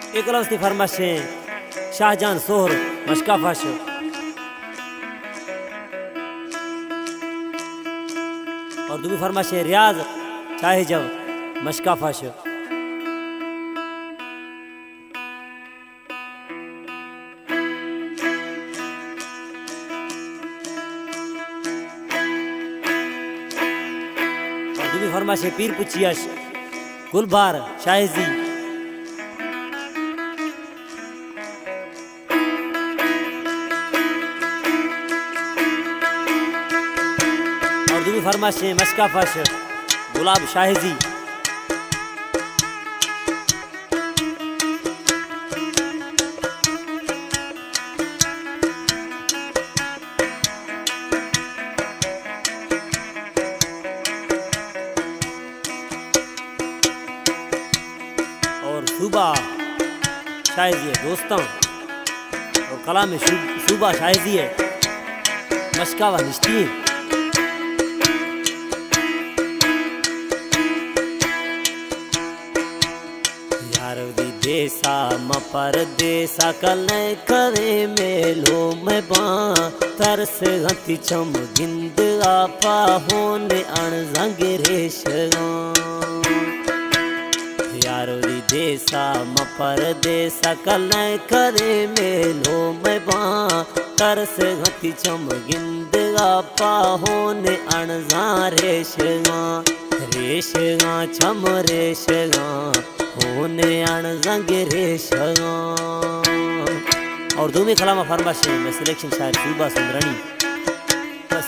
एक लफ्ज़ की फरमाइश है शाहजहान सोहर मशकाफाश। और दूसरी फरमाइश है रियाज चाहे जब मशकाफाश। और दूसरी फरमाइश है पीर पुचियाश गुलबार शाहजी। और दूसरी फरमाइश है मशकाफाश गुलाब शाहजी। और सूबा शाहजी है दोस्तों। और कलाम में सूबा शाहजी है मशकावा निश्तीन। यार विदेशा म परदेसा कल करे मेलो में बा तरस हथी छम गिंद आपा होने अण जंग रेश। यार विदेशा म परदेसा कल करे मेलो में बा तरस हथी छम गिंद आपा होने अण जा रेश रेश छम रेश होने अण जंग रेश। और दूसरी कलाम फरमाइश में सिलेक्शन शायर सूबा सुंदरानी।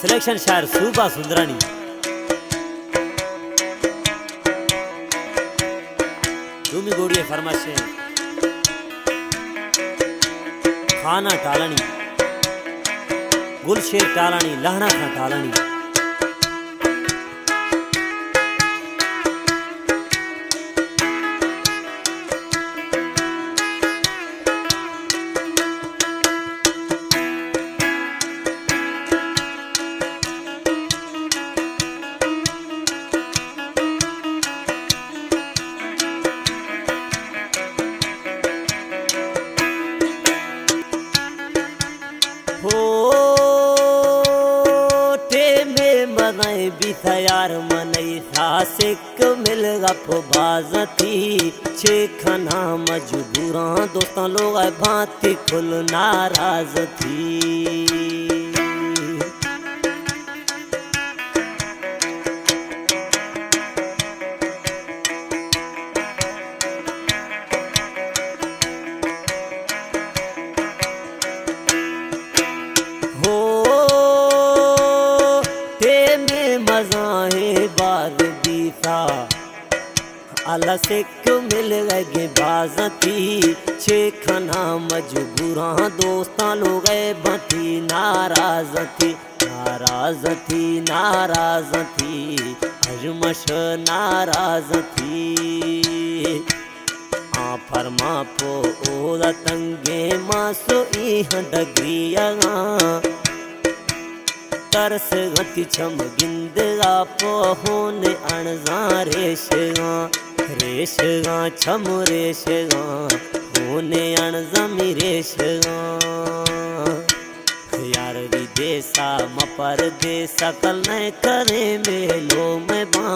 सिलेक्शन शायर सूबा सुंदरानी। दूसरी गोड़ी फरमाइश खाना टालानी गुलशेर टालानी लहना खां टालानी। बीता यार मनई सासिक मिल गप बाजती छे खना मजबूरा दोस्तां लोग भांति खुल नाराज थी। अलसिक मिल गए बाजती छे खना मजबूरा दोस्तां लोग बती नाराज थी नाराज थी नाराज थी हजमश नाराज थी। आ फरमा पो ओला तंगे मासो ई डगरिया तरस गति छम गिंद आप होने अणजा रेश रेश छम रेश होने अणजमी रेश। यार विदेशा म परदेसा कल करे मेलो में बा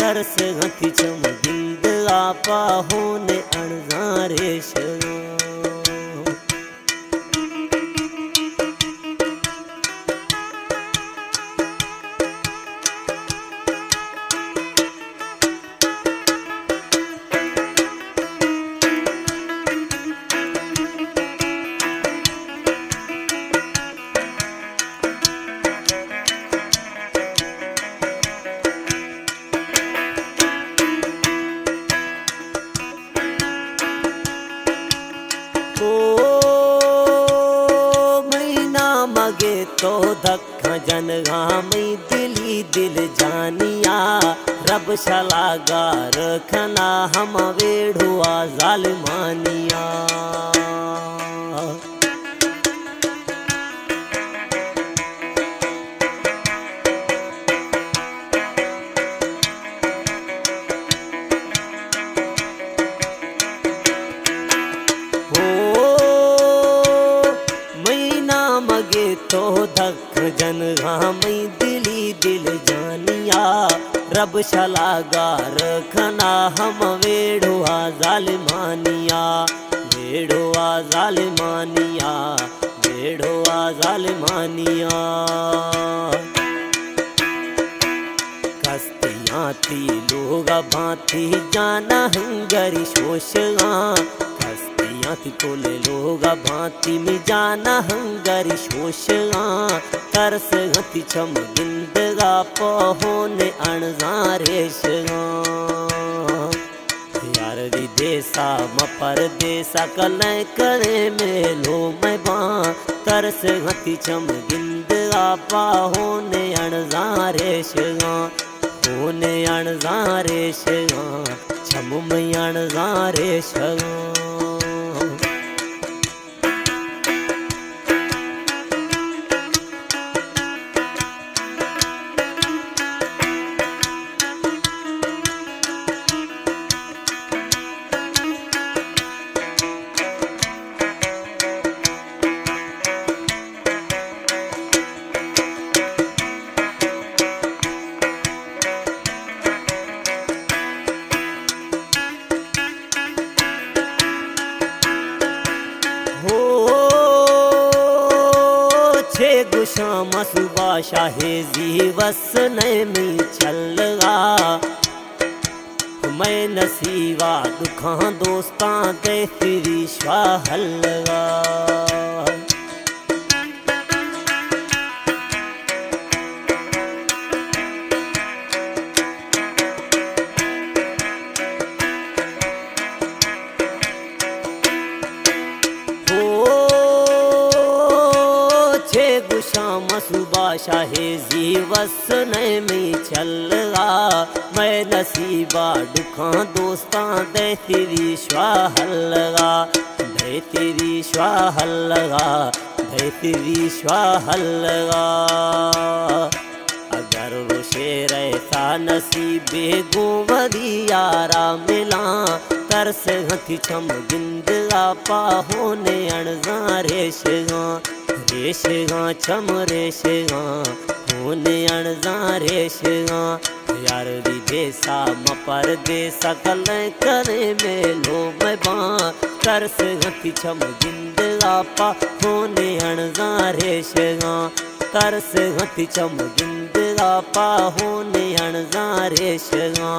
तरस गति छम गिंद आप होने अणजा रेश। तो धक्का जनगामी दिली दिल जानिया रब शलागार खना हम वेढ़ुआ जालिमानिया। जन घामई दिली दिल जानिया रब शलागार खना हम वेड़ुआ जालिमानिया वेड़ुआ जालिमानिया वेड़ुआ जालिमानिया कस्तियाँ थी लोग भांति जाना हंगरी शोषा कस्तियाँ थी कोले लोग भांति में जाना हंगरी शोषा तरस गति छम गिंदगा पहोने अणजारेशगा यार विदेशा म परदेसा कलय करे मेलो मैं बा तरस गति छम गिंदगा पाहोने अणजारेशगा होने अणजारेशगा छम में अणजारेशगा गुशामा सुबह शाहे जीवस नैमी छलगा मैं नसीबा दुखा दोस्तां दे फिरी स्वाहलगा गुशाम सुबह शाहे जीवस में चलगा मैं नसीबा दुखा दोस्तां दे तेरी स्वाहलगा दे तेरी स्वाहलगा दे तेरी स्वाहलगा अगर रुशे रहता नसीबे गोवरी यारा मिला तरस हथी छम गिंदगा पाहोने अणजारेशगा रेशगा छम रेशगा होने अणजारेशगा यार विदेशा म परदेसा कलय करे मेलो मैं बा तरस गति छम गिंदगा पा होने अणजारेशगा तरस गति छम गिंदगा पा होने अणजारेशगा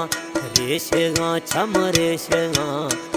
रेशगा छम रेशगा